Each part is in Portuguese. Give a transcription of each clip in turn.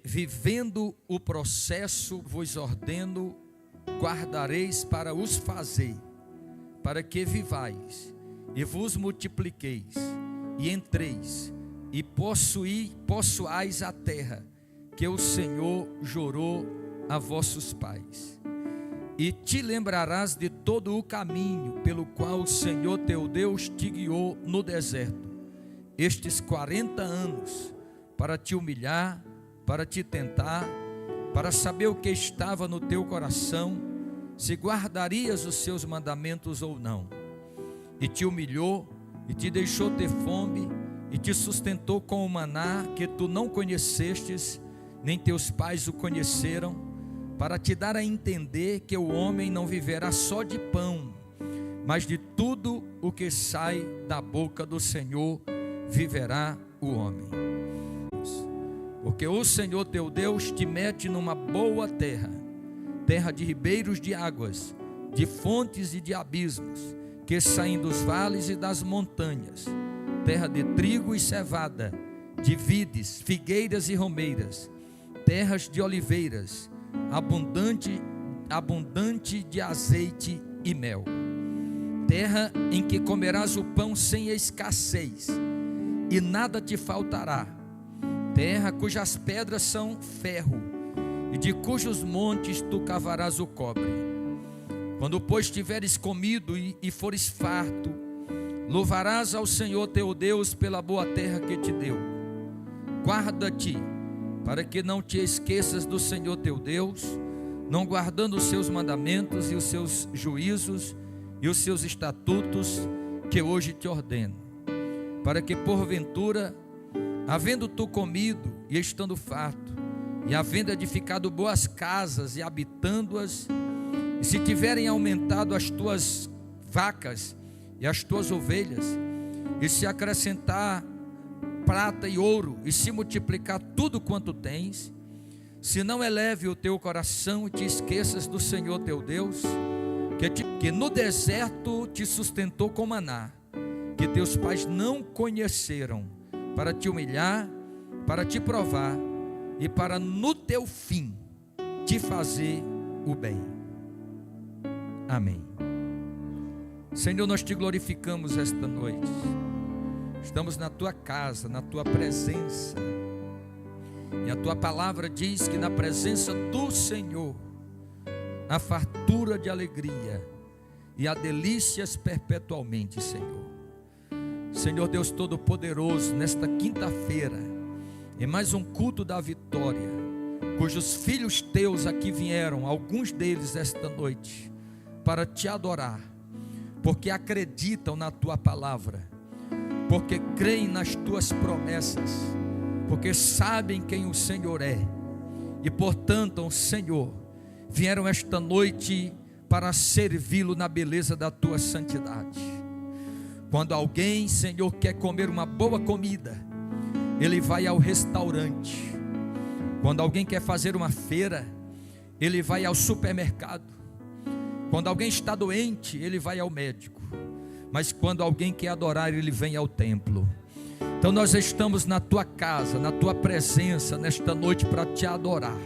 vivendo o processo, vos ordeno, guardareis para os fazer, para que vivais e vos multipliqueis e entreis e possuais a terra que o Senhor jurou a vossos pais. E te lembrarás de todo o caminho pelo qual o Senhor teu Deus te guiou no deserto estes 40 anos, para te humilhar, para te tentar, para saber o que estava no teu coração, se guardarias os seus mandamentos ou não. E te humilhou, e te deixou ter fome, e te sustentou com o maná que tu não conhecestes, nem teus pais o conheceram, para te dar a entender que o homem não viverá só de pão, mas de tudo o que sai da boca do Senhor viverá o homem. Porque o Senhor teu Deus te mete numa boa terra, terra de ribeiros de águas, de fontes e de abismos, que saem dos vales e das montanhas, terra de trigo e cevada, de vides, figueiras e romeiras, terras de oliveiras, abundante de azeite e mel, terra em que comerás o pão sem escassez, e nada te faltará, terra cujas pedras são ferro, e de cujos montes tu cavarás o cobre. Quando pois tiveres comido e fores farto, louvarás ao Senhor teu Deus pela boa terra que te deu. Guarda-te, para que não te esqueças do Senhor teu Deus, não guardando os seus mandamentos e os seus juízos e os seus estatutos que hoje te ordeno, para que porventura, havendo tu comido e estando farto, e havendo edificado boas casas e habitando-as, e se tiverem aumentado as tuas vacas e as tuas ovelhas, e se acrescentar prata e ouro, e se multiplicar tudo quanto tens, se não eleve o teu coração e te esqueças do Senhor teu Deus, que no deserto te sustentou com maná, que teus pais não conheceram, para te humilhar, para te provar, e para no teu fim te fazer o bem. Amém. Senhor, nós te glorificamos esta noite. Estamos na tua casa, na tua presença, e a tua palavra diz que na presença do Senhor há fartura de alegria e há delícias perpetualmente, Senhor. Senhor Deus Todo-Poderoso, nesta quinta-feira, em mais um culto da vitória, cujos filhos teus aqui vieram, alguns deles esta noite, para te adorar, porque acreditam na tua palavra, porque creem nas tuas promessas, porque sabem quem o Senhor é, e portanto, Senhor, vieram esta noite para servi-lo na beleza da tua santidade. Quando alguém, Senhor, quer comer uma boa comida, ele vai ao restaurante. Quando alguém quer fazer uma feira, ele vai ao supermercado. Quando alguém está doente, ele vai ao médico. Mas quando alguém quer adorar, ele vem ao templo. Então nós estamos na tua casa, na tua presença nesta noite para te adorar.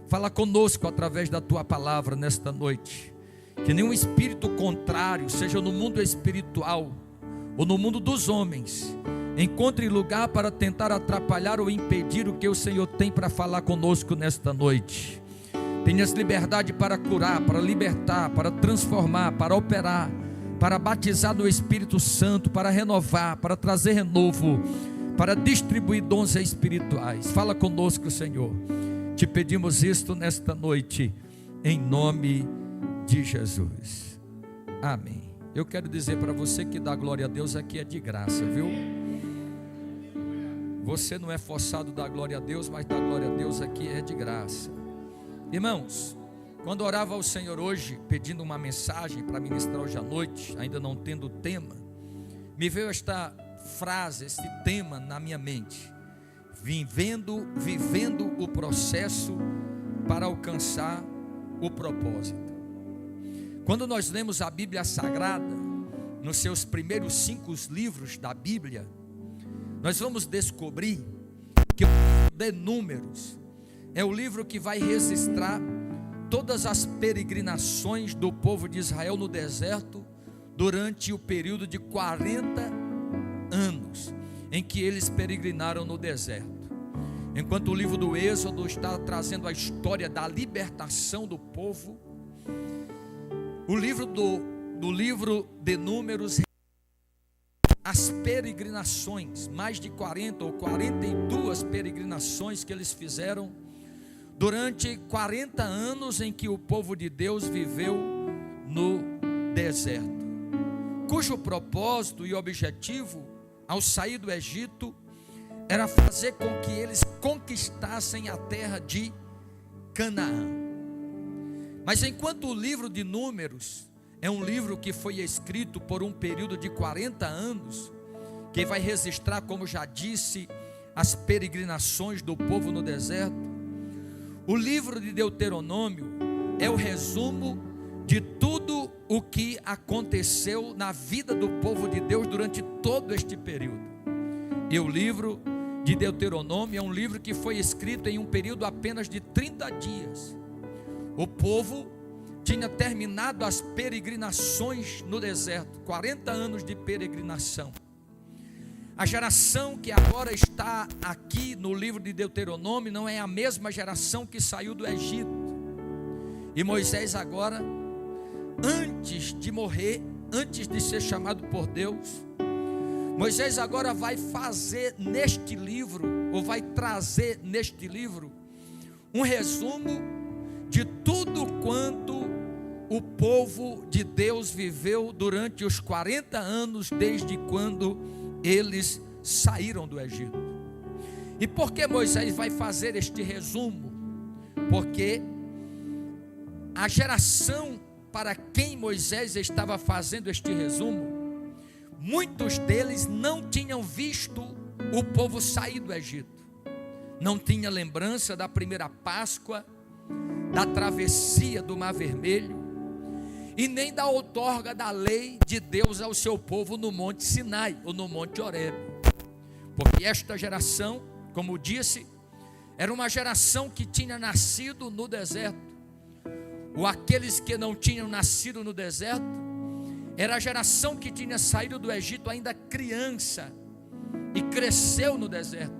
Fala conosco através da tua palavra nesta noite. Que nenhum espírito contrário, seja no mundo espiritual ou no mundo dos homens, encontre lugar para tentar atrapalhar ou impedir o que o Senhor tem para falar conosco nesta noite. Tenhas liberdade para curar, para libertar, para transformar, para operar, para batizar no Espírito Santo, para renovar, para trazer renovo, para distribuir dons espirituais. Fala conosco, Senhor. Te pedimos isto nesta noite, em nome de Jesus. Amém. Eu quero dizer para você que dar glória a Deus aqui é de graça, viu? Você não é forçado a dar glória a Deus, mas dar glória a Deus aqui é de graça. Irmãos, quando orava ao Senhor hoje, pedindo uma mensagem para ministrar hoje à noite, ainda não tendo tema, me veio esta frase, este tema na minha mente: vivendo o processo para alcançar o propósito. Quando nós lemos a Bíblia Sagrada, nos seus primeiros 5 livros da Bíblia, nós vamos descobrir que o livro de Números é o livro que vai registrar todas as peregrinações do povo de Israel no deserto durante o período de 40 anos em que eles peregrinaram no deserto. Enquanto o livro do Êxodo está trazendo a história da libertação do povo, o livro do livro de Números, as peregrinações, mais de 40 ou 42 peregrinações que eles fizeram durante 40 anos em que o povo de Deus viveu no deserto, cujo propósito e objetivo ao sair do Egito era fazer com que eles conquistassem a terra de Canaã. Mas enquanto o livro de Números é um livro que foi escrito por um período de 40 anos, que vai registrar, como já disse, as peregrinações do povo no deserto, o livro de Deuteronômio é o resumo de tudo o que aconteceu na vida do povo de Deus durante todo este período. E o livro de Deuteronômio é um livro que foi escrito em um período apenas de 30 dias. O povo tinha terminado as peregrinações no deserto, 40 anos de peregrinação. A geração que agora está aqui no livro de Deuteronômio não é a mesma geração que saiu do Egito. E Moisés agora, antes de morrer, antes de ser chamado por Deus, Moisés agora vai fazer neste livro, ou vai trazer neste livro, um resumo de tudo quanto o povo de Deus viveu durante os 40 anos, desde quando eles saíram do Egito. E por que Moisés vai fazer este resumo? Porque a geração para quem Moisés estava fazendo este resumo, muitos deles não tinham visto o povo sair do Egito, não tinha lembrança da primeira Páscoa, da travessia do Mar Vermelho, e nem da outorga da lei de Deus ao seu povo no Monte Sinai, ou no Monte Horebe. Porque esta geração, como disse, era uma geração que tinha nascido no deserto, ou aqueles que não tinham nascido no deserto, era a geração que tinha saído do Egito ainda criança, e cresceu no deserto.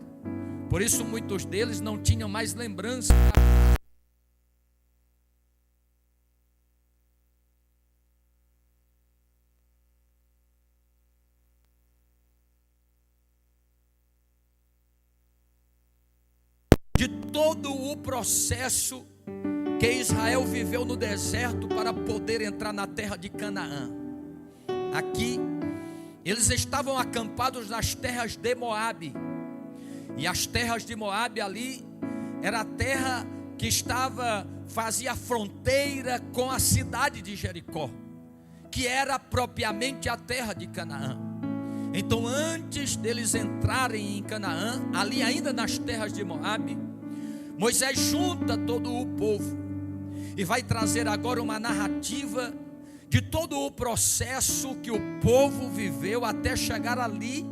Por isso muitos deles não tinham mais lembrança de todo o processo que Israel viveu no deserto para poder entrar na terra de Canaã. Aqui, eles estavam acampados nas terras de Moabe, e as terras de Moabe ali, era a terra que fazia fronteira com a cidade de Jericó, que era propriamente a terra de Canaã. Então, antes deles entrarem em Canaã, ali ainda nas terras de Moabe, Moisés junta todo o povo e vai trazer agora uma narrativa de todo o processo que o povo viveu até chegar ali,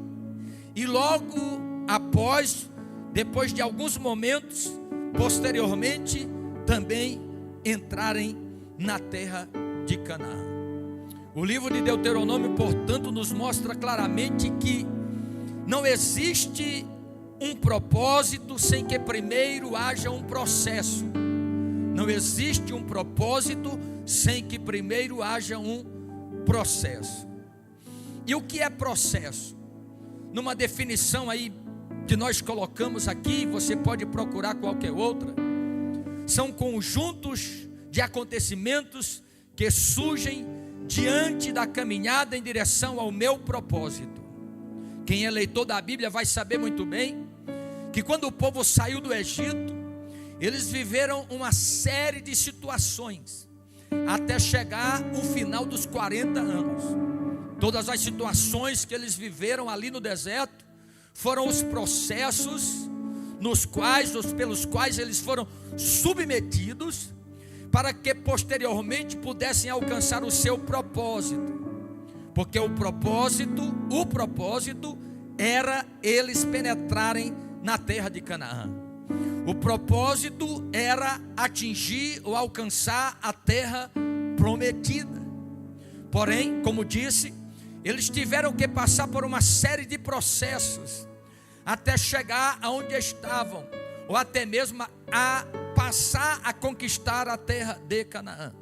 e logo após, depois de alguns momentos, posteriormente, também entrarem na terra de Canaã. O livro de Deuteronômio, portanto, nos mostra claramente que não existe um propósito sem que primeiro haja um processo. Não existe um propósito sem que primeiro haja um processo. E o que é processo? Numa definição aí que nós colocamos aqui, você pode procurar qualquer outra, são conjuntos de acontecimentos que surgem diante da caminhada em direção ao meu propósito. Quem é leitor da Bíblia vai saber muito bem que quando o povo saiu do Egito, eles viveram uma série de situações até chegar o final dos 40 anos. Todas as situações que eles viveram ali no deserto foram os processos pelos quais eles foram submetidos para que posteriormente pudessem alcançar o seu propósito. Porque o propósito era eles penetrarem na terra de Canaã. O propósito era atingir ou alcançar a terra prometida. Porém, como disse, eles tiveram que passar por uma série de processos até chegar aonde estavam, ou até mesmo a passar a conquistar a terra de Canaã.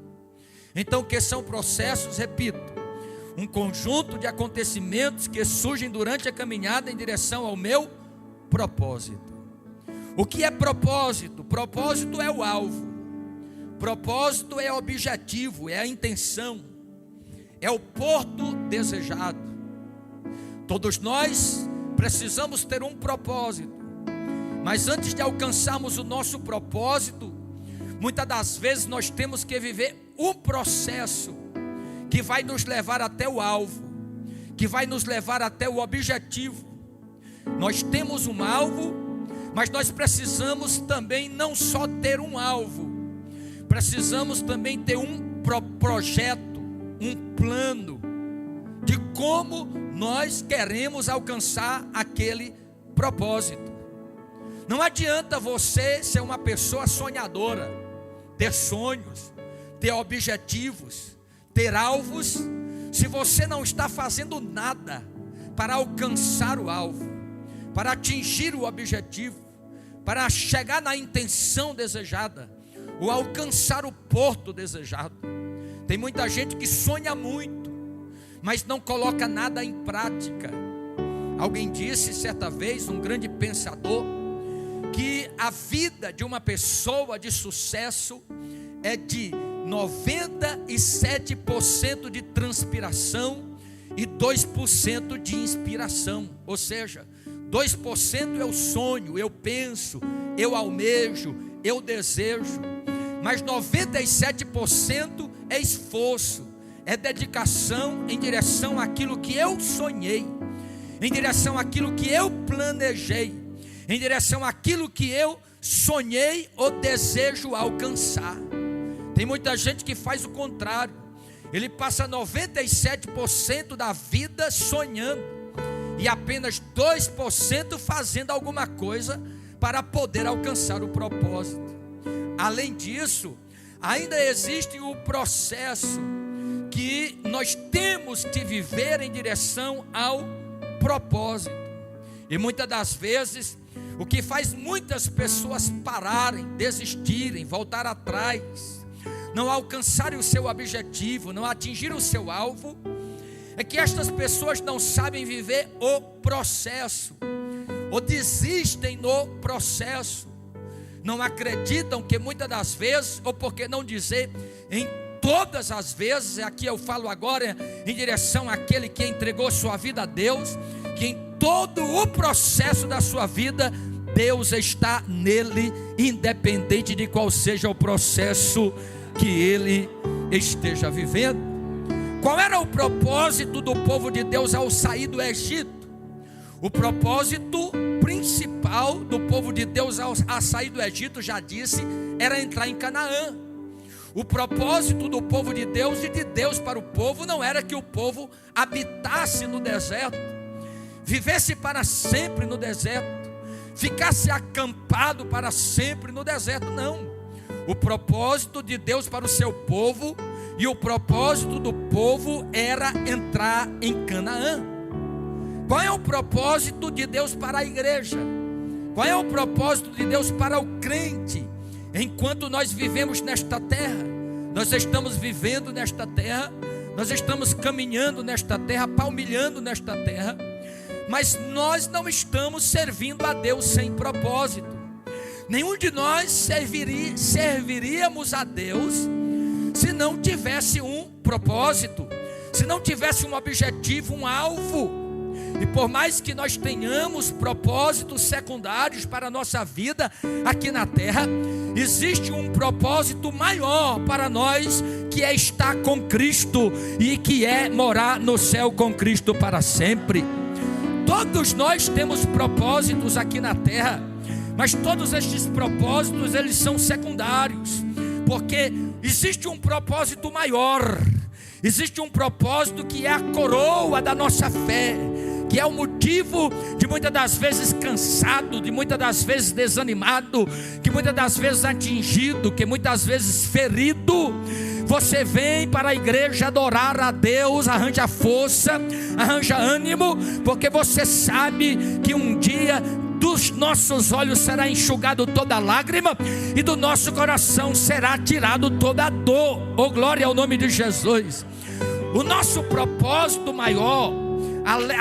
Então, o que são processos? Repito, um conjunto de acontecimentos que surgem durante a caminhada em direção ao meu propósito. O que é propósito? Propósito é o alvo, propósito é o objetivo, é a intenção, é o porto desejado. Todos nós precisamos ter um propósito, mas antes de alcançarmos o nosso propósito, muitas das vezes nós temos que viver um processo que vai nos levar até o alvo, que vai nos levar até o objetivo. Nós temos um alvo, mas nós precisamos também não só ter um alvo, precisamos também ter um projeto, um plano de como nós queremos alcançar aquele propósito. Não adianta você ser uma pessoa sonhadora, ter sonhos, ter objetivos, ter alvos, se você não está fazendo nada para alcançar o alvo, para atingir o objetivo, para chegar na intenção desejada, ou alcançar o porto desejado. Tem muita gente que sonha muito, mas não coloca nada em prática. Alguém disse certa vez, um grande pensador, que a vida de uma pessoa de sucesso é de 97% de transpiração e 2% de inspiração. Ou seja, 2% é o sonho, eu penso, eu almejo, eu desejo, mas 97% é esforço, é dedicação em direção àquilo que eu sonhei, em direção àquilo que eu planejei, em direção àquilo que eu sonhei ou desejo alcançar. Tem muita gente que faz o contrário, ele passa 97% da vida sonhando e apenas 2% fazendo alguma coisa para poder alcançar o propósito. Além disso, ainda existe o processo que nós temos que viver em direção ao propósito. E muitas das vezes, o que faz muitas pessoas pararem, desistirem, voltar atrás, não alcançarem o seu objetivo, não atingirem o seu alvo, é que estas pessoas não sabem viver o processo, ou desistem no processo, não acreditam que muitas das vezes, ou por que não dizer em todas as vezes, aqui eu falo agora em direção àquele que entregou sua vida a Deus, que em todo o processo da sua vida, Deus está nele, independente de qual seja o processo que ele esteja vivendo. Qual era o propósito do povo de Deus ao sair do Egito? O propósito principal do povo de Deus ao sair do Egito, já disse, era entrar em Canaã. O propósito do povo de Deus e de Deus para o povo não era que o povo habitasse no deserto, vivesse para sempre no deserto, ficasse acampado para sempre no deserto, não. O propósito de Deus para o seu povo e o propósito do povo era entrar em Canaã. Qual é o propósito de Deus para a igreja? Qual é o propósito de Deus para o crente? Enquanto nós vivemos nesta terra, nós estamos vivendo nesta terra, nós estamos caminhando nesta terra, palmilhando nesta terra, mas nós não estamos servindo a Deus sem propósito. Nenhum de nós serviríamos a Deus se não tivesse um propósito, se não tivesse um objetivo, um alvo. E por mais que nós tenhamos propósitos secundários para a nossa vida aqui na terra, existe um propósito maior para nós, que é estar com Cristo e que é morar no céu com Cristo para sempre. Todos nós temos propósitos aqui na terra, mas todos estes propósitos, eles são secundários, porque existe um propósito maior, existe um propósito que é a coroa da nossa fé, que é o motivo de muitas das vezes cansado, de muitas das vezes desanimado, que muitas das vezes atingido, que muitas vezes ferido, você vem para a igreja adorar a Deus, arranja força, arranja ânimo, porque você sabe que um dia dos nossos olhos será enxugado toda lágrima, e do nosso coração será tirado toda a dor. Oh, glória ao nome de Jesus. O nosso propósito maior,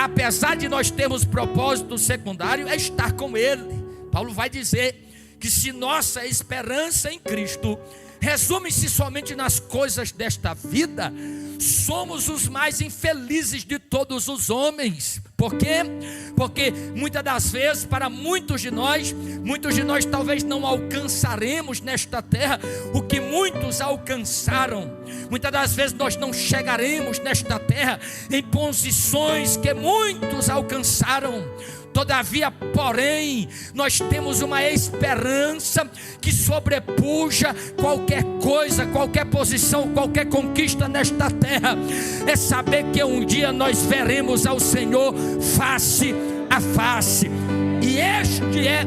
apesar de nós termos propósito secundário, é estar com Ele. Paulo vai dizer que se nossa esperança em Cristo resume-se somente nas coisas desta vida, somos os mais infelizes de todos os homens. Por quê? Porque muitas das vezes, para muitos de nós talvez não alcançaremos nesta terra o que muitos alcançaram. Muitas das vezes nós não chegaremos nesta terra em posições que muitos alcançaram. Todavia, porém, nós temos uma esperança que sobrepuja qualquer coisa, qualquer posição, qualquer conquista nesta terra. É saber que um dia nós veremos ao Senhor face a face. E este é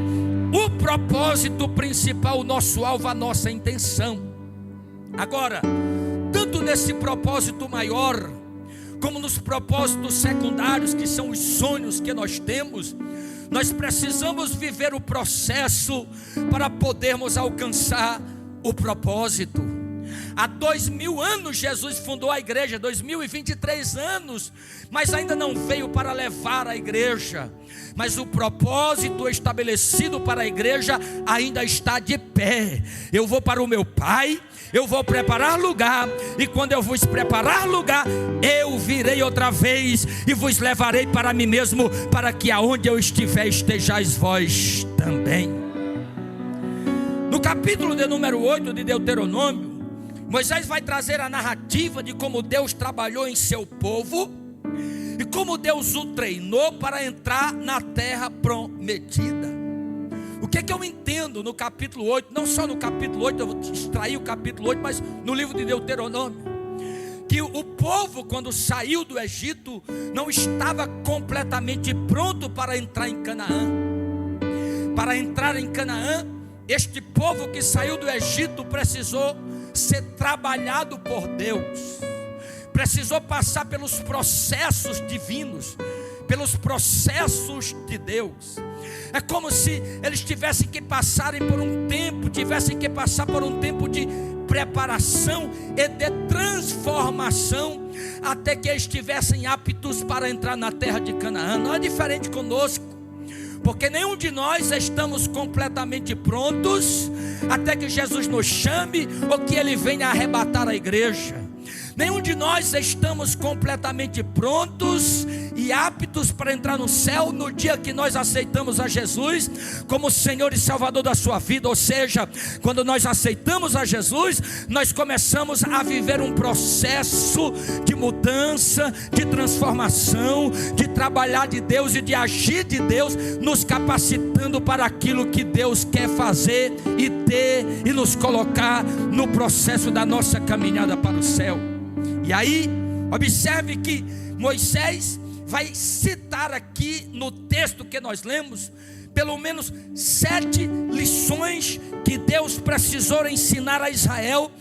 o propósito principal, o nosso alvo, a nossa intenção. Agora, tanto nesse propósito maior, como nos propósitos secundários, que são os sonhos que nós temos, nós precisamos viver o processo para podermos alcançar o propósito. Há 2000 anos Jesus fundou a igreja, 2023 anos, mas ainda não veio para levar a igreja. Mas o propósito estabelecido para a igreja ainda está de pé. Eu vou para o meu Pai, eu vou preparar lugar, e quando eu vos preparar lugar, eu virei outra vez e vos levarei para mim mesmo, para que aonde eu estiver estejais vós também. No capítulo de número 8 de Deuteronômio, Moisés vai trazer a narrativa de como Deus trabalhou em seu povo e como Deus o treinou para entrar na terra prometida. O que é que eu entendo no capítulo 8? Não só no capítulo 8, eu vou extrair o capítulo 8, mas no livro de Deuteronômio, que o povo, quando saiu do Egito, não estava completamente pronto para entrar em Canaã. Para entrar em Canaã, este povo que saiu do Egito precisou ser trabalhado por Deus, precisou passar pelos processos divinos, pelos processos de Deus. É como se eles tivessem que passar por um tempo de preparação e de transformação, até que estivessem aptos para entrar na terra de Canaã. Não é diferente conosco, porque nenhum de nós estamos completamente prontos até que Jesus nos chame ou que Ele venha arrebatar a igreja. Nenhum de nós estamos completamente prontos e aptos para entrar no céu no dia que nós aceitamos a Jesus como Senhor e Salvador da sua vida. Ou seja, quando nós aceitamos a Jesus, nós começamos a viver um processo de mudança, de transformação, de trabalhar de Deus e de agir de Deus, nos capacitando para aquilo que Deus quer fazer e ter e nos colocar no processo da nossa caminhada para o céu. E aí, observe que Moisés vai citar aqui no texto que nós lemos, pelo menos 7 lições que Deus precisou ensinar a Israel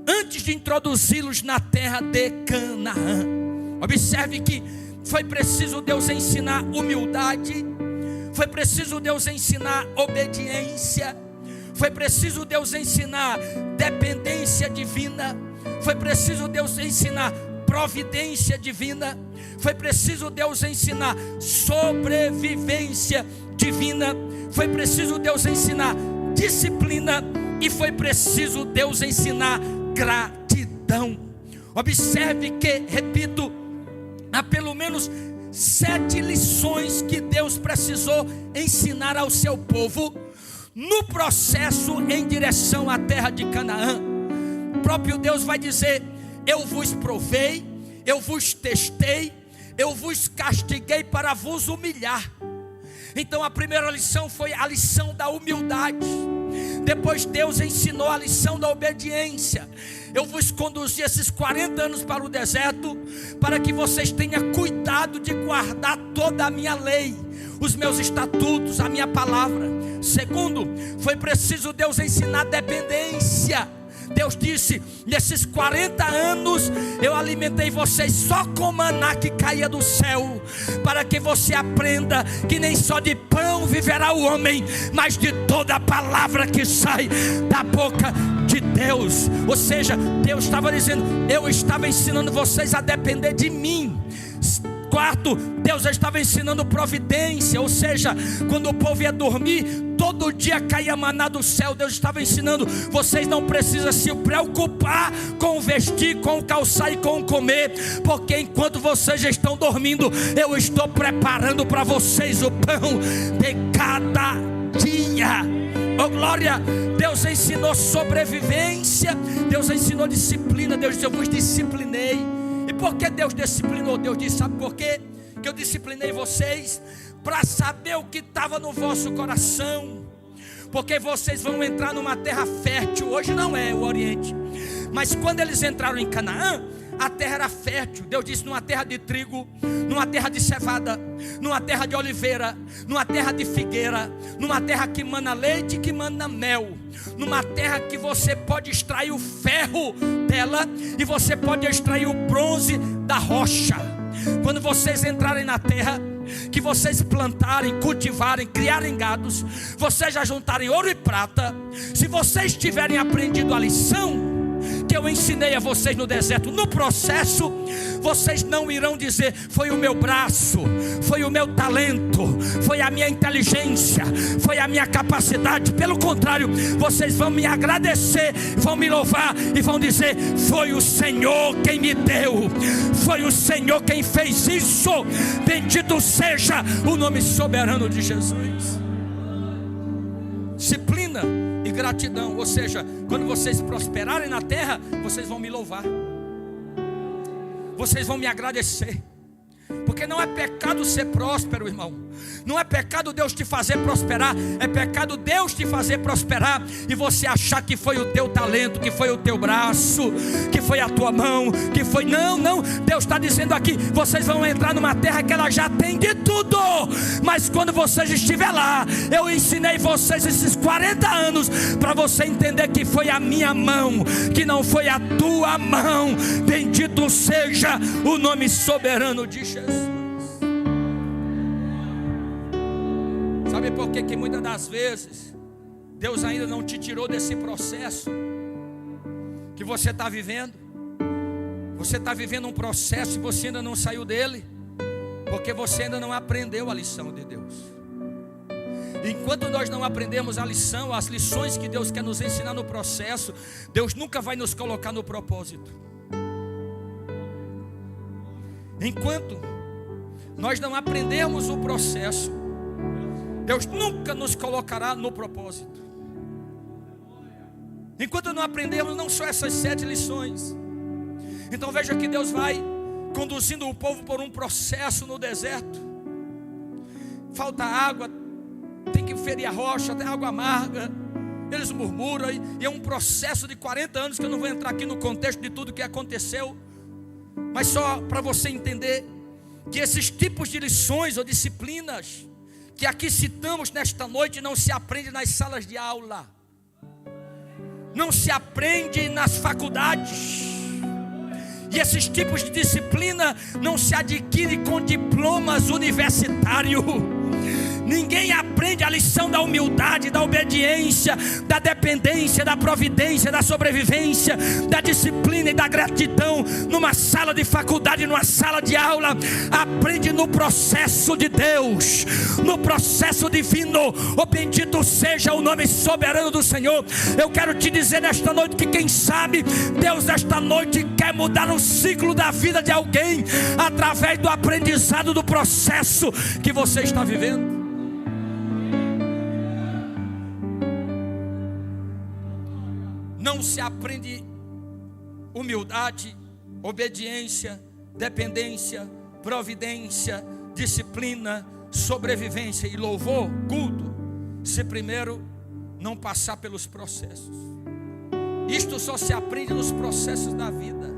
antes de introduzi-los na terra de Canaã. Observe que foi preciso Deus ensinar humildade, foi preciso Deus ensinar obediência, foi preciso Deus ensinar dependência divina, foi preciso Deus ensinar providência divina, foi preciso Deus ensinar sobrevivência divina, foi preciso Deus ensinar disciplina e foi preciso Deus ensinar gratidão. Observe que, repito, há pelo menos 7 lições que Deus precisou ensinar ao seu povo no processo em direção à terra de Canaã. O próprio Deus vai dizer: eu vos provei, eu vos testei, eu vos castiguei para vos humilhar. Então a primeira lição foi a lição da humildade. Depois Deus ensinou a lição da obediência. Eu vos conduzi esses 40 anos para o deserto, para que vocês tenham cuidado de guardar toda a minha lei, os meus estatutos, a minha palavra. Segundo, foi preciso Deus ensinar dependência. Deus disse: nesses 40 anos eu alimentei vocês só com maná que caía do céu, para que você aprenda que nem só de pão viverá o homem, mas de toda a palavra que sai da boca de Deus. Ou seja, Deus estava dizendo: eu estava ensinando vocês a depender de mim. Quarto, Deus já estava ensinando providência, ou seja, quando o povo ia dormir, todo dia caía maná do céu. Deus estava ensinando: vocês não precisam se preocupar com o vestir, com o calçar e com o comer, porque enquanto vocês estão dormindo, eu estou preparando para vocês o pão de cada dia. Oh glória! Deus ensinou sobrevivência, Deus ensinou disciplina. Deus disse: eu vos disciplinei. E por que Deus disciplinou? Deus disse: sabe por quê? Que eu disciplinei vocês para saber o que estava no vosso coração, porque vocês vão entrar numa terra fértil. Hoje não é o Oriente, mas quando eles entraram em Canaã, a terra era fértil. Deus disse: numa terra de trigo, numa terra de cevada, numa terra de oliveira, numa terra de figueira, numa terra que mana leite e que mana mel, numa terra que você pode extrair o ferro dela e você pode extrair o bronze da rocha. Quando vocês entrarem na terra, que vocês plantarem, cultivarem, criarem gados, vocês já juntarem ouro e prata, se vocês tiverem aprendido a lição que eu ensinei a vocês no deserto, no processo, vocês não irão dizer: foi o meu braço, foi o meu talento, foi a minha inteligência, foi a minha capacidade. Pelo contrário, vocês vão me agradecer, vão me louvar e vão dizer: foi o Senhor quem me deu, foi o Senhor quem fez isso. Bendito seja o nome soberano de Jesus. Disciplina e gratidão, ou seja, quando vocês prosperarem na terra, vocês vão me louvar, vocês vão me agradecer, porque não é pecado ser próspero, irmão. Não é pecado Deus te fazer prosperar, é pecado Deus te fazer prosperar e você achar que foi o teu talento, que foi o teu braço, que foi a tua mão, que foi... Não, Deus está dizendo aqui: vocês vão entrar numa terra que ela já tem de tudo, mas quando vocês estiverem lá, eu ensinei vocês esses 40 anos para você entender que foi a minha mão, que não foi a tua mão. Bendito seja o nome soberano de Jesus. Sabe por que muitas das vezes Deus ainda não te tirou desse processo que você está vivendo? Você está vivendo um processo e você ainda não saiu dele, porque você ainda não aprendeu a lição de Deus. Enquanto nós não aprendemos a lição, as lições que Deus quer nos ensinar no processo, Deus nunca vai nos colocar no propósito. Enquanto nós não aprendermos o processo, Deus nunca nos colocará no propósito. Enquanto não aprendermos não só essas 7 lições. Então veja que Deus vai conduzindo o povo por um processo no deserto. Falta água, tem que ferir a rocha, tem água amarga. Eles murmuram e é um processo de 40 anos, que eu não vou entrar aqui no contexto de tudo que aconteceu, mas só para você entender que esses tipos de lições ou disciplinas que aqui citamos nesta noite não se aprende nas salas de aula, não se aprende nas faculdades, e esses tipos de disciplina não se adquire com diplomas universitários. Ninguém aprende a lição da humildade, da obediência, da dependência, da providência, da sobrevivência, da disciplina e da gratidão numa sala de faculdade, numa sala de aula. Aprende no processo de Deus, no processo divino. Oh, bendito seja o nome soberano do Senhor. Eu quero te dizer nesta noite que quem sabe Deus esta noite quer mudar o ciclo da vida de alguém através do aprendizado do processo que você está vivendo. Não se aprende humildade, obediência, dependência, providência, disciplina, sobrevivência e louvor, culto, se primeiro não passar pelos processos. Isto só se aprende nos processos da vida.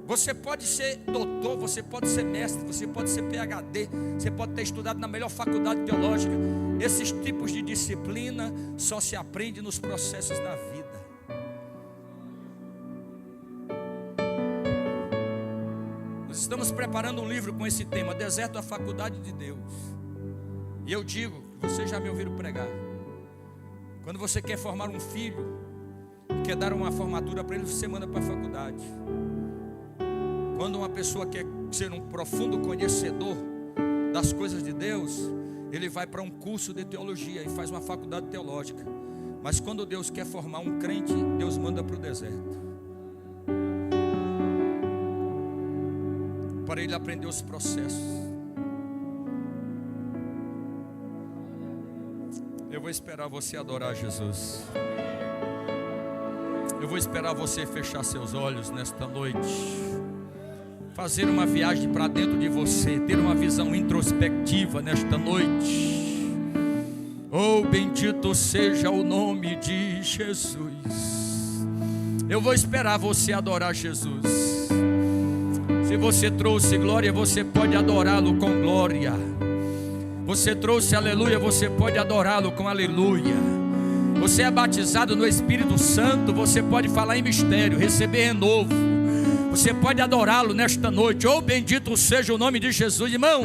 Você pode ser doutor, você pode ser mestre, você pode ser PhD, você pode ter estudado na melhor faculdade teológica. Esses tipos de disciplina só se aprende nos processos da vida. Nós estamos preparando um livro com esse tema, Deserto da Faculdade de Deus. E eu digo, vocês já me ouviram pregar, quando você quer formar um filho, quer dar uma formatura para ele, você manda para a faculdade. Quando uma pessoa quer ser um profundo conhecedor das coisas de Deus, ele vai para um curso de teologia e faz uma faculdade teológica. Mas quando Deus quer formar um crente, Deus manda para o deserto, para ele aprender os processos. Eu vou esperar você adorar Jesus. Eu vou esperar você fechar seus olhos nesta noite, fazer uma viagem para dentro de você, ter uma visão introspectiva nesta noite. Oh, bendito seja o nome de Jesus. Eu vou esperar você adorar Jesus. Se você trouxe glória, você pode adorá-lo com glória. Você trouxe aleluia, você pode adorá-lo com aleluia. Você é batizado no Espírito Santo, você pode falar em mistério, receber renovo. Você pode adorá-lo nesta noite. Oh, bendito seja o nome de Jesus, irmão.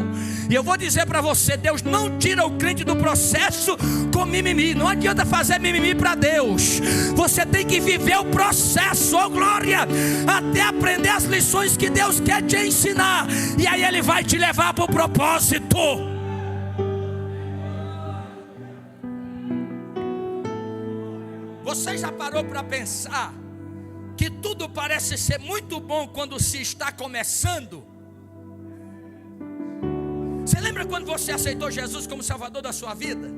E eu vou dizer para você, Deus não tira o crente do processo com mimimi. Não adianta fazer mimimi para Deus. Você tem que viver o processo, oh glória, até aprender as lições que Deus quer te ensinar. E aí Ele vai te levar para o propósito. Você já parou para pensar que tudo parece ser muito bom quando se está começando? Você lembra quando você aceitou Jesus como Salvador da sua vida?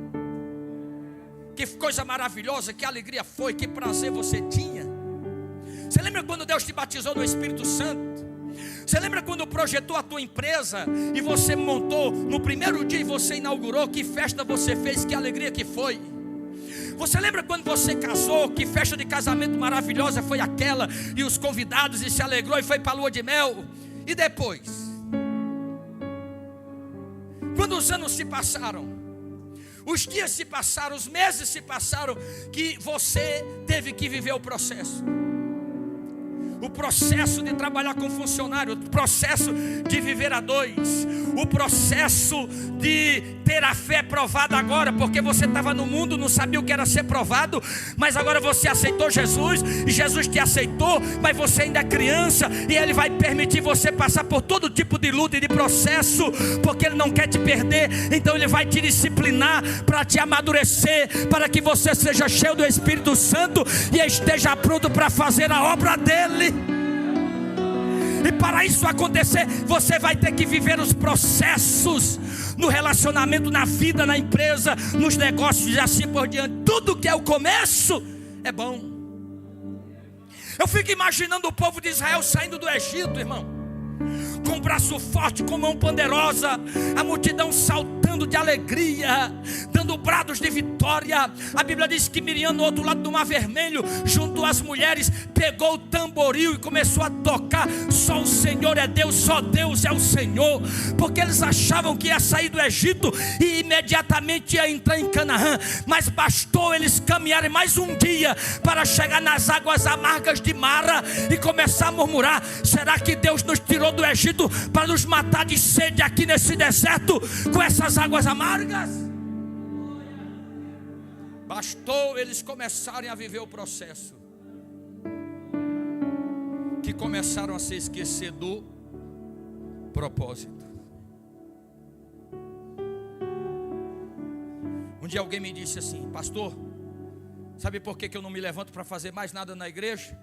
Que coisa maravilhosa, que alegria foi, que prazer você tinha. Você lembra quando Deus te batizou no Espírito Santo? Você lembra quando projetou a tua empresa e você montou no primeiro dia e você inaugurou? Que festa você fez, que alegria que foi. Você lembra quando você casou? Que festa de casamento maravilhosa foi aquela? E os convidados, e se alegrou e foi para a lua de mel. E depois? Quando os anos se passaram, os dias se passaram, os meses se passaram, que você teve que viver o processo. O processo de trabalhar com funcionário, o processo de viver a dois, o processo de ter a fé provada agora, porque você estava no mundo, não sabia o que era ser provado, mas agora você aceitou Jesus, e Jesus te aceitou, mas você ainda é criança, e Ele vai permitir você passar por todo tipo de luta e de processo, porque Ele não quer te perder, então Ele vai te disciplinar para te amadurecer, para que você seja cheio do Espírito Santo e esteja pronto para fazer a obra dEle. E para isso acontecer, você vai ter que viver os processos no relacionamento, na vida, na empresa, nos negócios e assim por diante. Tudo que é o começo é bom. Eu fico imaginando o povo de Israel saindo do Egito, irmão, com um braço forte, com mão poderosa, a multidão saltando de alegria, dando brados de vitória. A Bíblia diz que Miriam, no outro lado do Mar Vermelho, junto às mulheres, pegou o tamboril e começou a tocar: só o Senhor é Deus, só Deus é o Senhor. Porque eles achavam que ia sair do Egito e imediatamente ia entrar em Canaã, mas bastou eles caminharem mais um dia para chegar nas águas amargas de Mara e começar a murmurar: será que Deus nos tirou do Egito para nos matar de sede aqui nesse deserto com essas águas amargas? Bastou eles começarem a viver o processo, que começaram a se esquecer do propósito. Um dia alguém me disse assim: pastor, sabe por que eu não me levanto para fazer mais nada na igreja?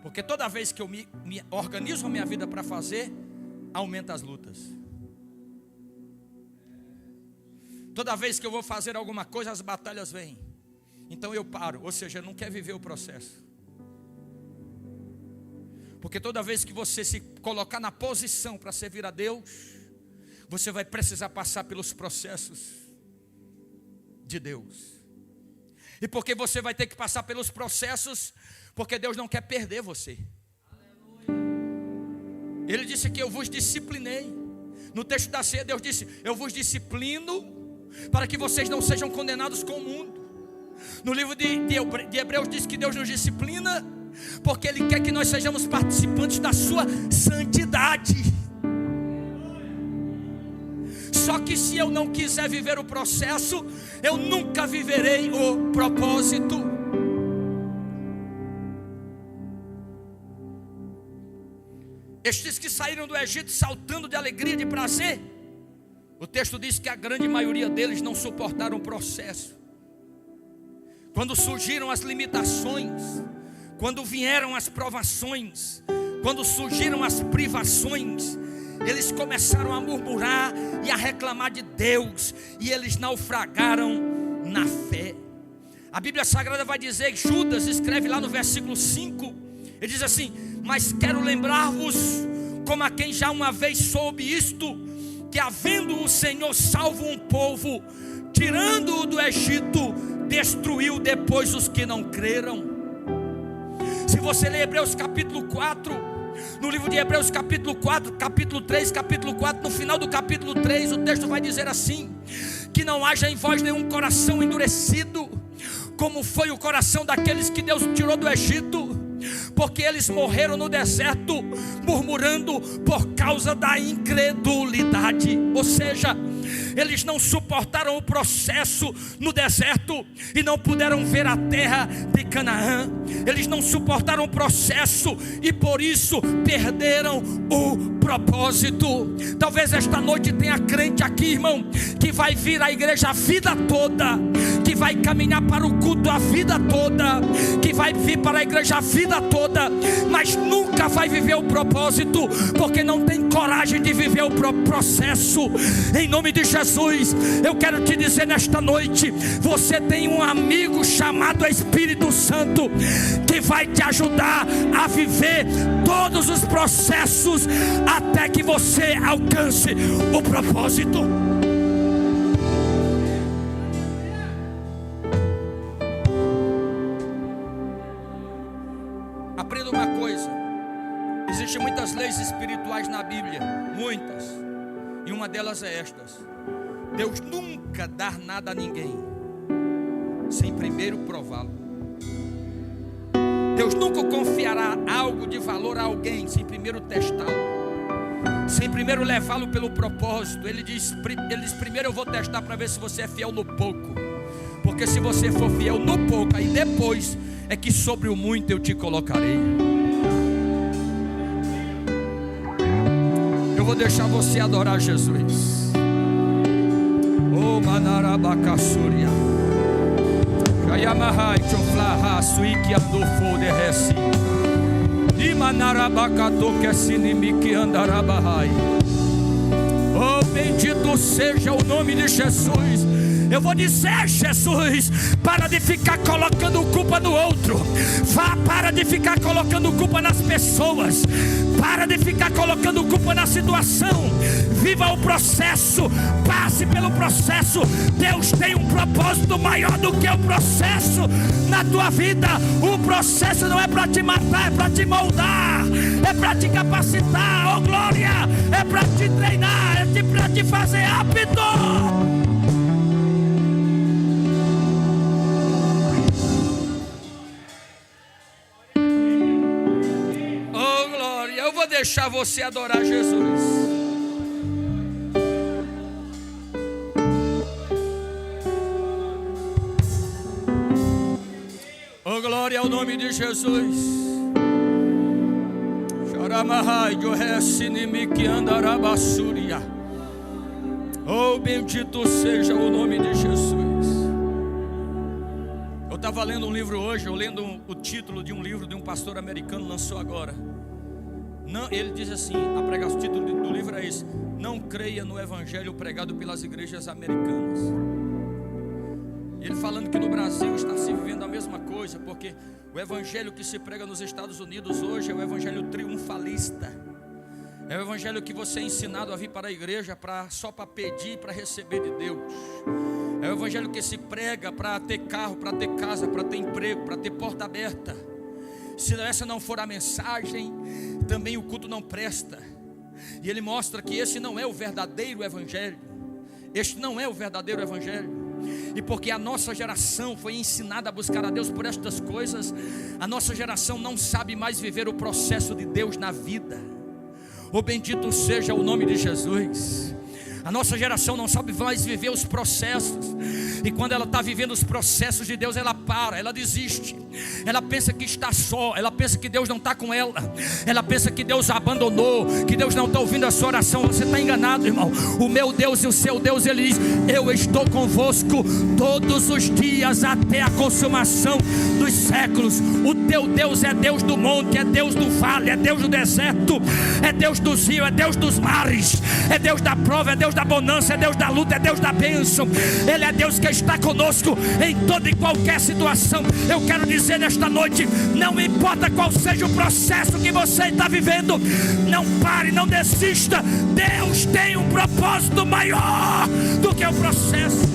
Porque toda vez que eu me organizo a minha vida para fazer, aumenta as lutas. Toda vez que eu vou fazer alguma coisa, as batalhas vêm. Então eu paro, ou seja, não quer viver o processo. Porque toda vez que você se colocar na posição para servir a Deus, você vai precisar passar pelos processos. de Deus. E porque você vai ter que passar pelos processos, porque Deus não quer perder você. Ele disse que eu vos disciplinei. No texto da ceia, Deus disse: eu vos disciplino para que vocês não sejam condenados com o mundo. No livro de Hebreus diz que Deus nos disciplina porque Ele quer que nós sejamos participantes da sua santidade. Só que se eu não quiser viver o processo, eu nunca viverei o propósito. Estes que saíram do Egito saltando de alegria, de prazer, o texto diz que a grande maioria deles não suportaram o processo. Quando surgiram as limitações, quando vieram as provações, quando surgiram as privações, eles começaram a murmurar e a reclamar de Deus, e eles naufragaram na fé. A Bíblia Sagrada vai dizer, Judas escreve lá no versículo 5, ele diz assim: mas quero lembrar-vos, como a quem já uma vez soube isto, que havendo o Senhor salvo um povo, tirando-o do Egito, destruiu depois os que não creram. Se você ler Hebreus capítulo 4, no livro de Hebreus capítulo 4, capítulo 3, capítulo 4, no final do capítulo 3, o texto vai dizer assim: que não haja em vós nenhum coração endurecido, como foi o coração daqueles que Deus tirou do Egito, porque eles morreram no deserto, murmurando por causa da incredulidade. Ou seja, eles não suportaram o processo no deserto e não puderam ver a terra de Canaã. Eles não suportaram o processo e por isso perderam o propósito. Talvez esta noite tenha crente aqui, irmão, que vai vir à igreja a vida toda, que vai caminhar para o culto a vida toda, que vai vir para a igreja a vida toda, mas nunca vai viver o propósito, porque não tem coragem de viver o processo. Em nome de Jesus, eu quero te dizer nesta noite: você tem um amigo chamado Espírito Santo, que vai te ajudar a viver todos os processos, até que você alcance o propósito. Aprenda uma coisa: existem muitas leis espirituais na Bíblia, muitas, e uma delas é estas: Deus nunca dá nada a ninguém sem primeiro prová-lo. Deus nunca confiará algo de valor a alguém sem primeiro testá-lo, sem primeiro levá-lo pelo propósito. Ele diz primeiro: eu vou testar para ver se você é fiel no pouco, porque se você for fiel no pouco, aí depois é que sobre o muito eu te colocarei. Eu vou deixar você adorar Jesus. Oh, manarabacassuria, Jayamahai, Choflaha, Suiki, Andofo, Derresi, e manarabacato, que é sinimique, Andarabahai. Oh, bendito seja o nome de Jesus. Eu vou dizer: Jesus, para de ficar colocando culpa no outro. Para de ficar colocando culpa nas pessoas. Para de ficar colocando culpa na situação. Viva o processo, passe pelo processo. Deus tem um propósito maior do que o processo na tua vida. O processo não é para te matar, é para te moldar, é para te capacitar. Oh glória, é para te treinar, é para te fazer apto. Deixar você adorar Jesus. Oh, glória ao nome de Jesus. Oh, bendito seja o nome de Jesus. Eu estava lendo um livro hoje, o título de um livro de um pastor americano, lançou agora. Não, ele diz assim, o título do livro é esse: não creia no evangelho pregado pelas igrejas americanas. Ele falando que no Brasil está se vivendo a mesma coisa, porque o evangelho que se prega nos Estados Unidos hoje é o evangelho triunfalista. É o evangelho que você é ensinado a vir para a igreja só para pedir, para receber de Deus. É o evangelho que se prega para ter carro, para ter casa, para ter emprego, para ter porta aberta. Se essa não for a mensagem, também o culto não presta. E ele mostra que esse não é o verdadeiro evangelho. Este não é o verdadeiro evangelho. E porque a nossa geração foi ensinada a buscar a Deus por estas coisas, a nossa geração não sabe mais viver o processo de Deus na vida. Oh, bendito seja o nome de Jesus. A nossa geração não sabe mais viver os processos. E quando ela está vivendo os processos de Deus, ela para, ela desiste. Ela pensa que está só. Ela pensa que Deus não está com ela. Ela pensa que Deus a abandonou, que Deus não está ouvindo a sua oração. Você está enganado, irmão. O meu Deus e o seu Deus, Ele diz: eu estou convosco todos os dias até a consumação dos séculos. O teu Deus é Deus do monte, é Deus do vale, é Deus do deserto, é Deus dos rios, é Deus dos mares, é Deus da prova, é Deus da bonança, é Deus da luta, é Deus da bênção. Ele é Deus que está conosco em toda e qualquer situação. Eu quero dizer nesta noite: não importa qual seja o processo que você está vivendo, não pare, não desista. Deus tem um propósito maior do que o processo.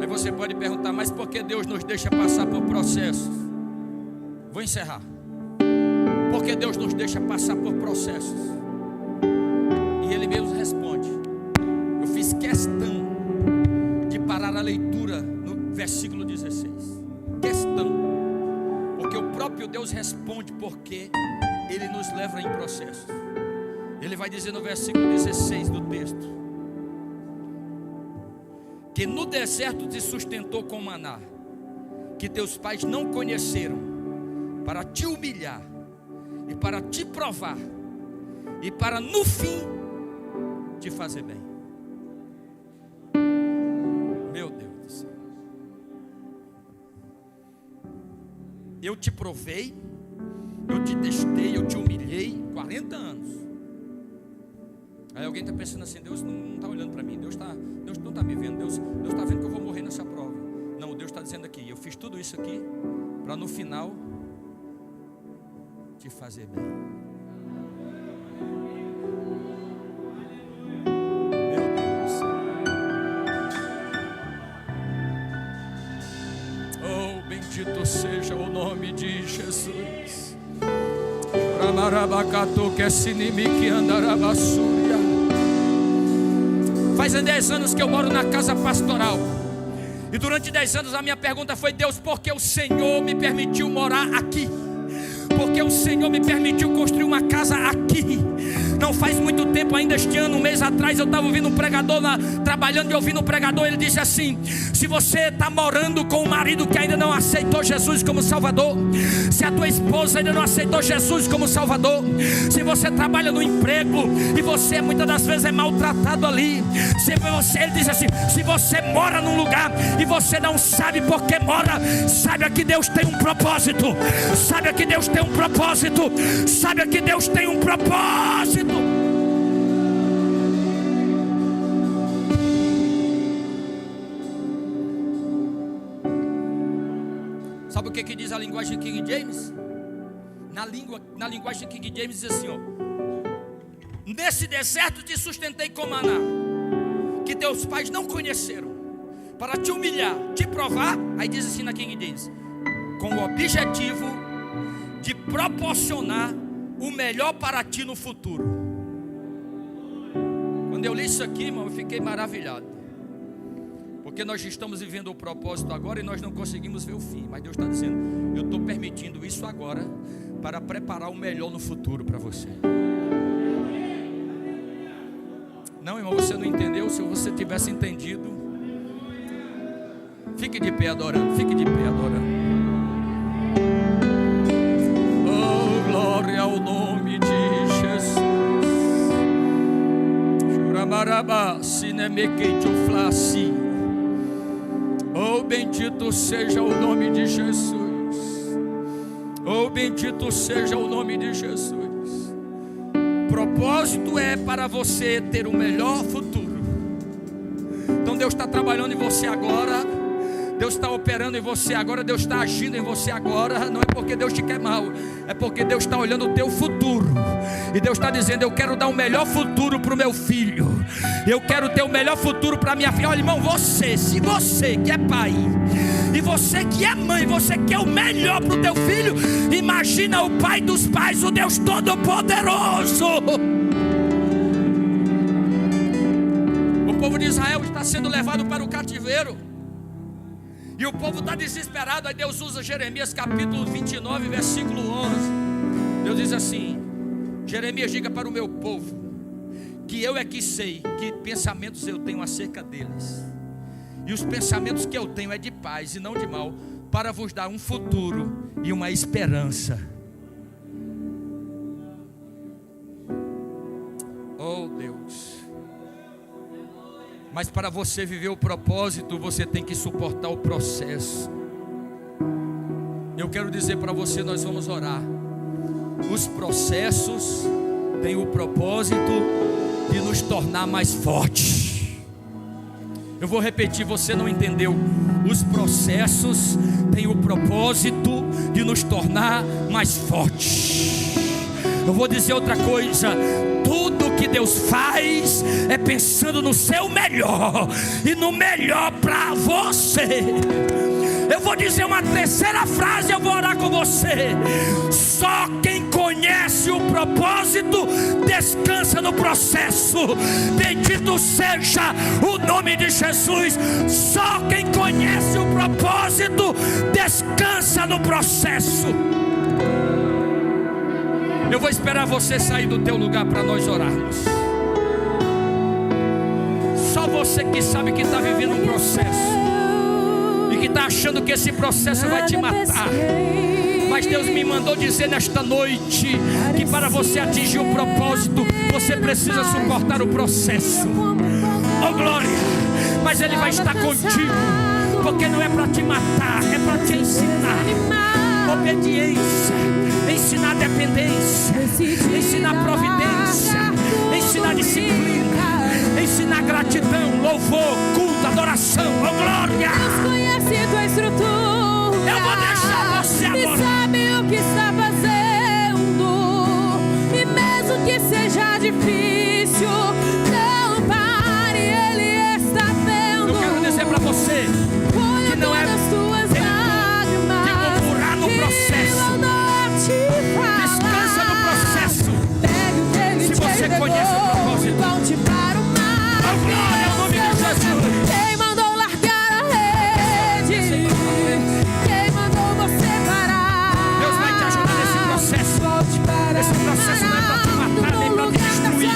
Você pode perguntar: mas por que Deus nos deixa passar por processos? Vou encerrar. Por que Deus nos deixa passar por processos? E Ele mesmo responde. Eu fiz questão de parar a leitura no versículo 16. Questão. Porque o próprio Deus responde porque Ele nos leva em processos. Ele vai dizer no versículo 16 do texto: que no deserto te sustentou com maná, que teus pais não conheceram, para te humilhar e para te provar, e para no fim te fazer bem. Meu Deus do céu. Eu te provei, eu te testei, eu te humilhei 40 anos. Aí alguém está pensando assim: Deus não está olhando para mim, Deus não está me vendo, Deus está vendo que eu vou morrer nessa prova. Não, Deus está dizendo aqui: eu fiz tudo isso aqui para no final te fazer bem. Meu Deus do céu. Oh, bendito seja o nome de Jesus. Faz 10 anos que eu moro na casa pastoral. E durante 10 anos a minha pergunta foi: Deus, por que o Senhor me permitiu morar aqui? Porque o Senhor me permitiu construir uma casa aqui. Não faz muito tempo, ainda este ano, um mês atrás, eu estava ouvindo um pregador trabalhando e ouvindo um pregador. Ele disse assim: se você está morando com um marido que ainda não aceitou Jesus como Salvador, se a tua esposa ainda não aceitou Jesus como Salvador, se você trabalha no emprego e você muitas das vezes é maltratado ali, ele diz assim: se você mora num lugar e você não sabe por que mora, saiba que Deus tem um propósito. Saiba que Deus tem um propósito. Saiba que Deus tem um propósito. Sabe o que diz a linguagem de King James? Na linguagem de King James diz assim: ó, nesse deserto te sustentei com maná, que teus pais não conheceram, para te humilhar, te provar. Aí diz assim na King James: com o objetivo de proporcionar o melhor para ti no futuro. Quando eu li isso aqui, irmão, eu fiquei maravilhado. Porque nós estamos vivendo o propósito agora e nós não conseguimos ver o fim. Mas Deus está dizendo: eu estou permitindo isso agora para preparar o melhor no futuro para você. Não, irmão, você não entendeu. Se você tivesse entendido, fique de pé adorando. Fique de pé adorando. Oh, glória ao nome de Jesus. Churamarabá, sinemequete o flassi. Oh, bendito seja o nome de Jesus. Oh, bendito seja o nome de Jesus. O propósito é para você ter o melhor futuro. Então Deus está trabalhando em você agora. Deus está operando em você agora. Deus está agindo em você agora. Não é porque Deus te quer mal, é porque Deus está olhando o teu futuro. E Deus está dizendo: eu quero dar o melhor futuro para o meu filho. Eu quero ter o melhor futuro para a minha filha. Olha, irmão, se você que é pai, e você que é mãe, você quer o melhor para o teu filho, imagina o Pai dos pais, o Deus Todo-Poderoso. O povo de Israel está sendo levado para o cativeiro, e o povo está desesperado. Aí Deus usa Jeremias capítulo 29, versículo 11. Deus diz assim: Jeremias, diga para o meu povo que eu é que sei que pensamentos eu tenho acerca deles, e os pensamentos que eu tenho é de paz e não de mal, para vos dar um futuro e uma esperança. Oh Deus. Mas para você viver o propósito, você tem que suportar o processo. Eu quero dizer para você, nós vamos orar. Os processos têm o propósito de nos tornar mais fortes. Eu vou repetir, você não entendeu. Os processos têm o propósito de nos tornar mais fortes. Eu vou dizer outra coisa: tudo que Deus faz é pensando no seu melhor e no melhor para você. Eu vou dizer uma terceira frase, eu vou orar com você. Só quem conhece o propósito descansa no processo. Bendito seja o nome de Jesus. Só quem conhece o propósito descansa no processo. Eu vou esperar você sair do teu lugar para nós orarmos. Só você que sabe que está vivendo um processo e que está achando que esse processo vai te matar. Mas Deus me mandou dizer nesta noite que para você atingir o propósito, você precisa suportar o processo. Oh glória! Mas Ele vai estar contigo, porque não é para te matar, é para te ensinar obediência, ensinar dependência, ensinar providência, ensinar disciplina, ensinar gratidão, louvor, culto, adoração. Oh glória! Deus conhece tua estrutura. Eu vou deixar você agora. E sabe o que está fazendo. E mesmo que seja difícil, não pare, Ele está vendo. Eu quero dizer para você que não é descansa no processo. Se você conhece o propósito, volte para o mar. Oh glória ao nome de Jesus. Quem mandou largar a rede? Quem mandou você parar? Deus vai te ajudar nesse processo. Esse processo não é para te matar nem para te destruir.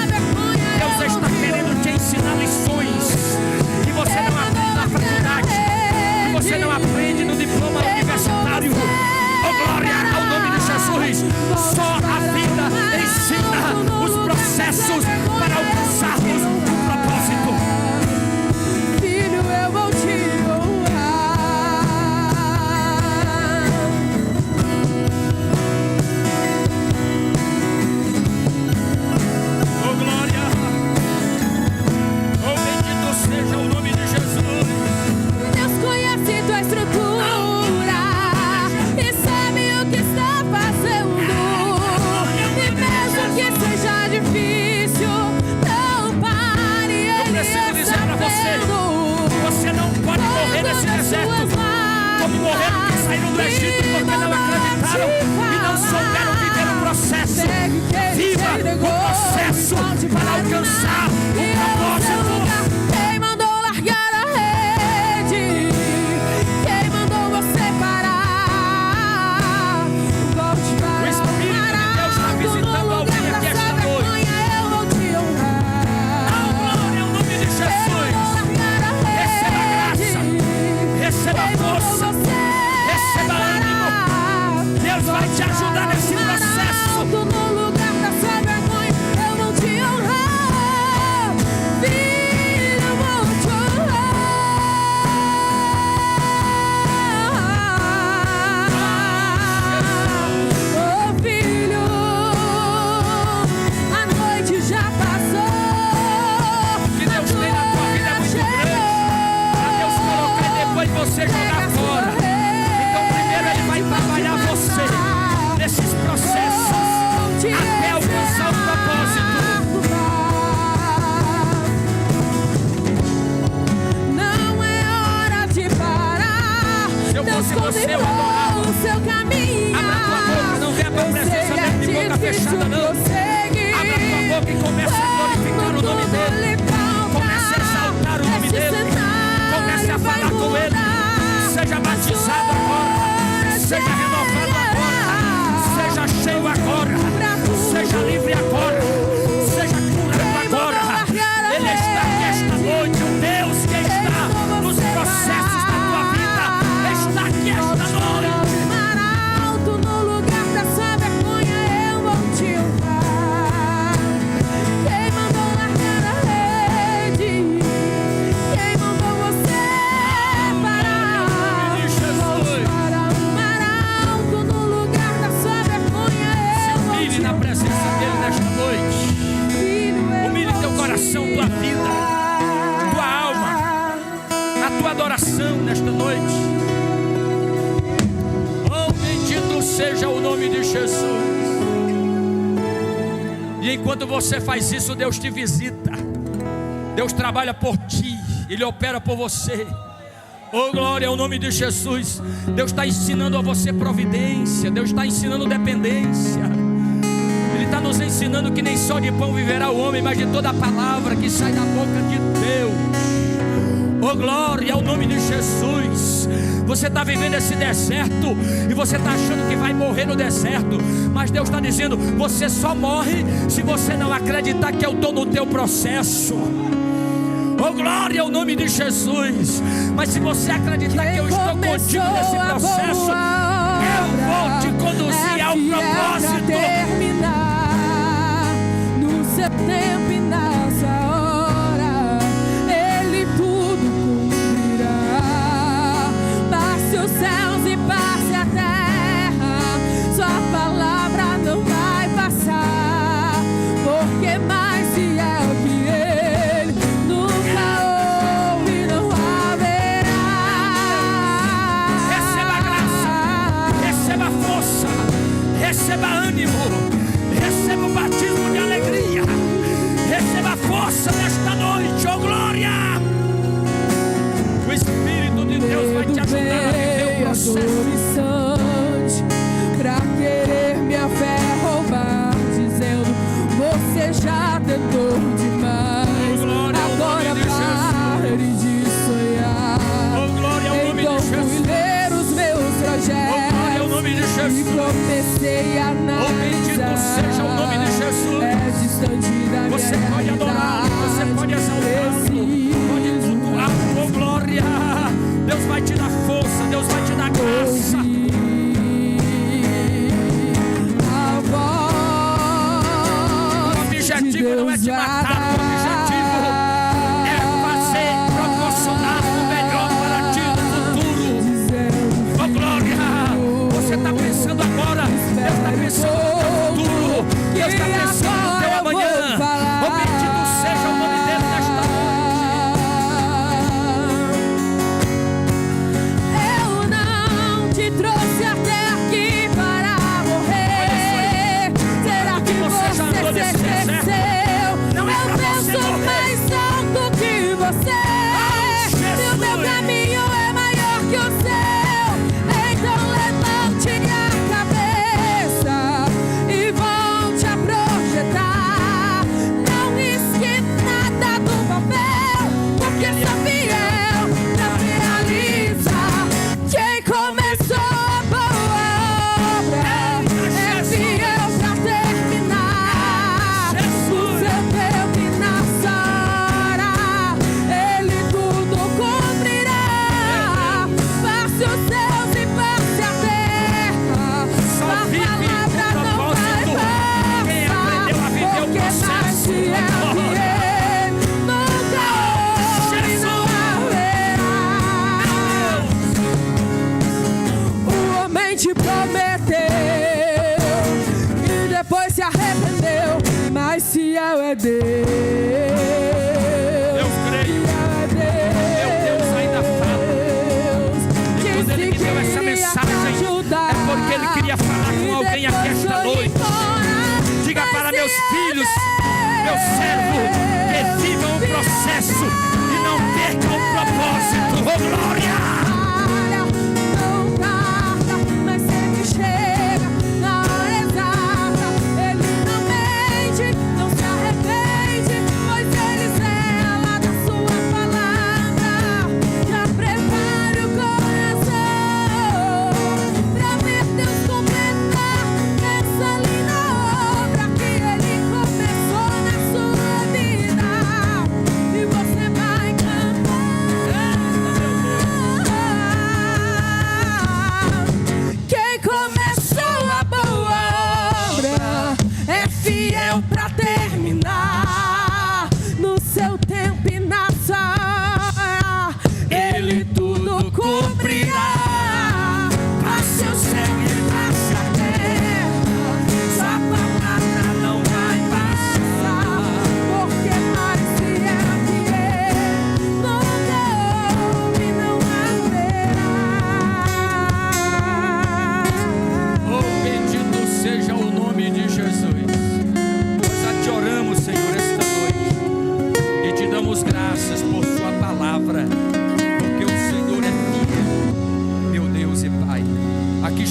Deus está querendo te ensinar lições que você não aprende na faculdade, que você não aprende no diploma universitário. Oh glória ao nome de Jesus. Só a vida ensina os processos para alcançarmos o propósito. Filho, eu vou te honrar. Oh glória. Oh bendito seja o nome de Jesus. Deus conhece tua estrutura. Você não pode morrer nesse deserto como morreram que saíram do Egito porque não acreditaram e não souberam viver o processo. Viva o processo para alcançar o propósito. Quem mandou largar a rede? Quem mandou você parar? Volte para o Espírito de Deus está visitando alguém aqui esta noite. Eu vou te honrar. Oh glória ao nome de Jesus. Receba força, receba ânimo. Deus vai te ajudar nesse processo. No lugar da sua vergonha, eu vou te honrar. Filho, eu vou te honrar. Oh filho, a noite já passou. O que Deus tem na tua vida é muito grande. fechada não. Abra tua boca e comece a glorificar o nome dele. Comece a exaltar o nome dele. Comece a falar com ele. Seja batizado agora. Seja renovado agora. Seja cheio agora. Seja livre agora. Seja curado agora. Ele está aqui esta noite. O Deus que está nos processos da tua vida está aqui esta noite. Tua vida, tua alma, a tua adoração nesta noite. Oh, bendito seja o nome de Jesus. E enquanto você faz isso, Deus te visita. Deus trabalha por ti. Ele opera por você. Oh, glória ao nome de Jesus. Deus está ensinando a você providência. Deus está ensinando dependência. Ele está nos ensinando que nem só de pão viverá o homem, mas de toda a palavra que sai da boca de Deus. Oh, glória ao nome de Jesus. Você está vivendo esse deserto e você está achando que vai morrer no deserto, mas Deus está dizendo: você só morre se você não acreditar que eu estou no teu processo. Oh, glória ao nome de Jesus. Mas se você acreditar que eu estou contigo nesse processo, eu vou te conduzir ao propósito. Seu tempo e nessa hora Ele tudo cumprirá. Passe os céus e passe a terra, sua palavra não vai passar, porque mais fiel que Ele nunca houve e não haverá. Receba graça, receba força, receba ânimo, receba o batismo de alegria, receba força nesta noite, oh glória. O Espírito de Deus vai te ajudar a viver o processo. Pra querer minha fé roubar, dizendo: você já tentou demais. Oh, glória ao agora nome de pare de sonhar. Oh, glória ao nome então de Jesus. fui ler os meus projetos. Oh, glória ao nome de Jesus. E comecei a analisar. Oh, bendito seja o nome de Jesus. É distante da você minha pode adorar, você pode exaltar, pode cultuar. Oh, glória. Deus vai te dar força, Deus vai te dar graça. O objetivo não é te matar, o objetivo é fazer proporcionar o melhor para ti no futuro. Oh, glória. Você está pensando agora, Deus está pensando no teu futuro, Deus está pensando no teu amanhã. Oh, bendito seja o nome dele nesta noite. Eu não te trouxe até aqui para morrer. Será que você já andou nesse deserto? Não é eu pra você penso morrer. mais alto que você. E o meu caminho é maior que o seu. Então levante a cabeça e volte a projetar. Não risque nada do papel, porque sou fiel pra realizar. Quem começou a boa obra é fiel pra terminar. O seu tempo e nessa hora Ele tudo cumprirá. Passe os céus e passe a terra, Só vive palavra o não vai propósito quem aprendeu a viver o porque mais processo. fiel que Ele nunca houve e não haverá. O homem te prometeu e depois se arrependeu, mas fiel é Deus. Eu creio. Meu Deus ainda fala. E quando Ele me deu essa mensagem, é porque Ele queria falar com alguém aqui esta noite. Diga para meus filhos, meu servo, que vivam o processo e não percam o propósito. Oh, glória! Não tarda, mas sempre chega na hora exata. Ele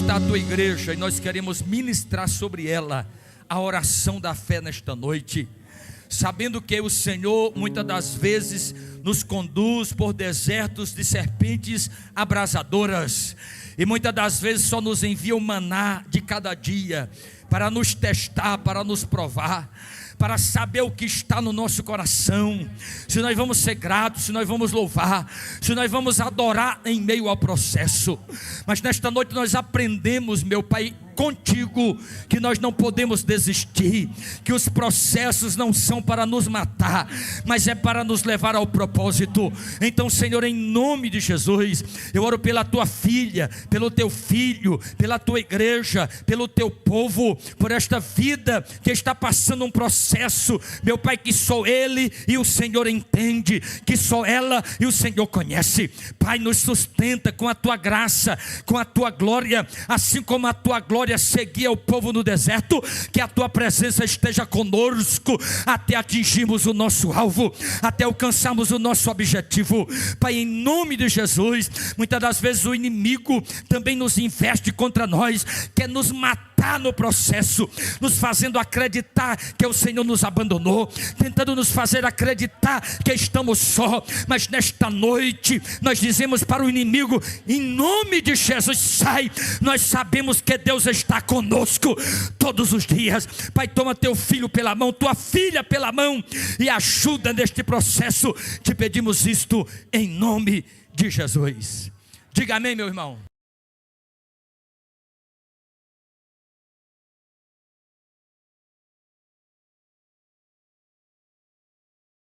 está a tua igreja e nós queremos ministrar sobre ela a oração da fé nesta noite, sabendo que o Senhor muitas das vezes nos conduz por desertos de serpentes abrasadoras, e muitas das vezes só nos envia o maná de cada dia, para nos testar, para nos provar, para saber o que está no nosso coração, se nós vamos ser gratos, se nós vamos louvar, se nós vamos adorar em meio ao processo. Mas nesta noite nós aprendemos, meu Pai, contigo, que nós não podemos desistir, que os processos não são para nos matar, mas é para nos levar ao propósito. Então, Senhor, em nome de Jesus, eu oro pela tua filha, pelo teu filho, pela tua igreja, pelo teu povo, por esta vida que está passando um processo, meu Pai, que só ele e o Senhor entende, que só ela e o Senhor conhece. Pai, nos sustenta com a tua graça, com a tua glória, assim como a tua glória seguia o povo no deserto, que a tua presença esteja conosco até atingirmos o nosso alvo, até alcançarmos o nosso objetivo. Pai, em nome de Jesus, muitas das vezes o inimigo também nos investe contra nós, quer nos matar no processo, nos fazendo acreditar que o Senhor nos abandonou, tentando nos fazer acreditar que estamos só. Mas nesta noite nós dizemos para o inimigo, em nome de Jesus, sai. Nós sabemos que Deus está conosco todos os dias. Pai, toma teu filho pela mão, tua filha pela mão, e ajuda neste processo. Te pedimos isto em nome de Jesus. Diga amém, meu irmão.